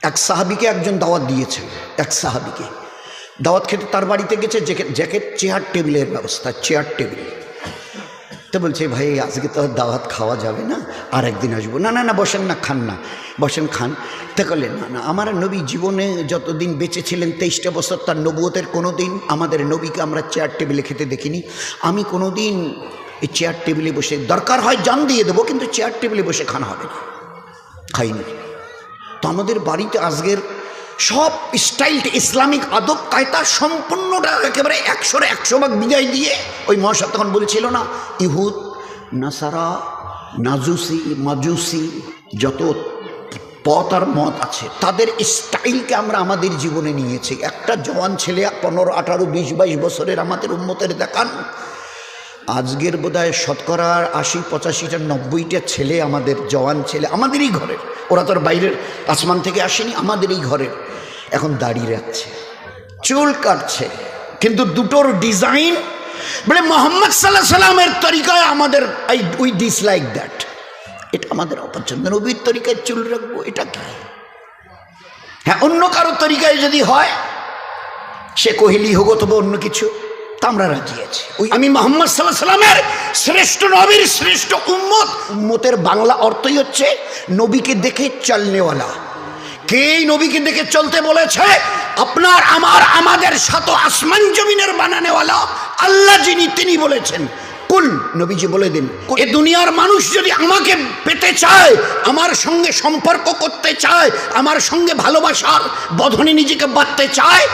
এক সাহাবিকে একজন দাওয়াত দিয়েছেন, এক সাহাবিকে দাওয়াত খেতে তার বাড়িতে গেছে, জ্যাকেট চেয়ার টেবিলের ব্যবস্থা, চেয়ার টেবিল। তো বলছে ভাই আজকে তো দাওয়াত খাওয়া যাবে না, আর একদিন আসবো। না না না বসেন না, খান না, বসেন খান। তা করলেন না না, আমার নবী জীবনে যতদিন বেঁচে ছিলেন 23টা বছর তার নবুয়তের কোনো দিন আমাদের নবীকে আমরা চেয়ার টেবিলে খেতে দেখিনি। আমি কোনো দিন এই চেয়ার টেবিলে বসে, দরকার হয় জান দিয়ে দেবো, কিন্তু চেয়ার টেবিলে বসে খানা হবে না, খাইনি। তো আমাদের বাড়িতে আজকের সব স্টাইলটা ইসলামিক আদব কায়দা সম্পূর্ণটা একেবারে 100% বিদায় দিয়ে, ওই মহাশয় তখন বলছিল না, ইহুদ নাসারা নাজুসি মাজুসি যত পথ আর মত আছে তাদের স্টাইলকে আমরা আমাদের জীবনে নিয়েছি। একটা জওয়ান ছেলে 15, 18, 20, 22 বছরের আমাদের উম্মতের দেখান, আজকের বোধহয় শতকরা 80-85টা 90টা ছেলে আমাদের জওয়ান ছেলে আমাদেরই ঘরের, ওরা তো বাইরের আসমান থেকে আসেনি, আমাদেরই ঘরের, এখন দাড়ি রাখছে, চুল কাটছে, কিন্তু দুটোর ডিজাইন বলে মোহাম্মদ সাল্লাল্লাহু আলাইহি সাল্লামের তরিকায় আমাদের উই ডিসলাইক দ্যাট, এটা আমাদের অপছন্দ। নবীর তরিকায় চুল রাখবো এটা কি? হ্যাঁ, অন্য কারো তরিকায় যদি হয়, সে কোহলি হোক অথবা অন্য কিছু, তা আমরা রাজি আছি। ওই আমি মোহাম্মদ সাল্লাল্লাহু আলাইহি সাল্লামের শ্রেষ্ঠ নবীর শ্রেষ্ঠ উম্মত। উম্মতের বাংলা অর্থই হচ্ছে নবীকে দেখে চলনেওয়ালা। কে নবীকে দেখে চলতে বলেছে? আপনার আমার আমাদের শত আসমান জমিনের বানানেওয়ালা আল্লাহ যিনি, তিনি বলেছেন কুল, নবীজি বলে দিন, এ দুনিয়ার মানুষ যদি আমাকে পেতে চায়, আমার সঙ্গে সম্পর্ক করতে চায়, আমার সঙ্গে ভালোবাসার বন্ধনে নিজেকে বাঁধতে চায়,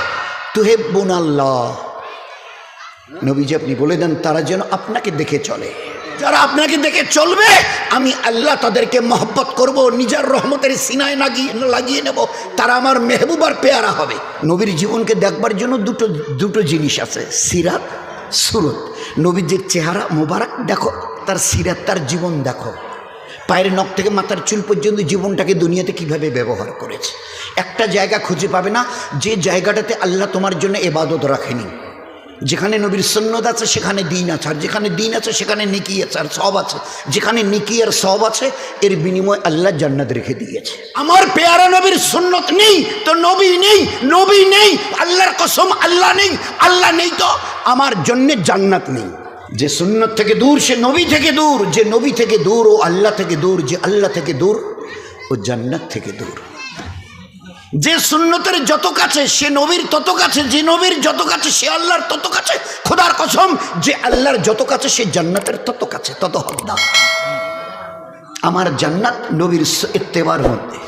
তুহিব্বুন আল্লাহ, নবীজি আপনি বলে দেন তারা যেন আপনাকে দেখে চলে। যারা আপনাকে দেখে চলবে, আমি আল্লাহ তাদেরকে মহব্বত করব, নিজের রহমতের সিনায় লাগিয়ে নেব, তারা আমার মেহবুব আর পেয়ারা হবে। নবীর জীবনকে দেখবার জন্য দুটো জিনিস আছে, সিরাত, সুরত। নবীজির চেহারা মোবারক দেখো, তার সিরাত, তার জীবন দেখো, পায়ের নখ থেকে মাথার চুল পর্যন্ত জীবনটাকে দুনিয়াতে কিভাবে ব্যবহার করেছে। একটা জায়গা খুঁজে পাবে না যে জায়গাটাতে আল্লাহ তোমার জন্য ইবাদত রাখেনি। যেখানে নবীর সুন্নত আছে সেখানে দিন আছে, আর যেখানে দিন আছে সেখানে নেকি আছে আর সওয়াব আছে। যেখানে নেকি আর সওয়াব আছে এর বিনিময়ে আল্লাহ জান্নাত রেখে দিয়েছে। আমার পেয়ারা নবীর সুন্নত নেই তো নবী নেই, নবী নেই, আল্লাহর কসম আল্লাহ নেই, আল্লাহ নেই তো আমার জন্য জান্নাত নেই। যে সুন্নত থেকে দূর সে নবী থেকে দূর, যে নবী থেকে দূর ও আল্লাহ থেকে দূর, যে আল্লাহ থেকে দূর ও জান্নাত থেকে দূর। যে সুন্নতের যত কাছে সে নবীর তত কাছে, যে নবীর যত কাছে সে আল্লাহর তত কাছে। খোদার কসম, যে আল্লাহর যত কাছে সে জান্নাতের তত কাছে, তত হকদার। আমার জান্নাত নবীর ইত্তেবার মধ্যে।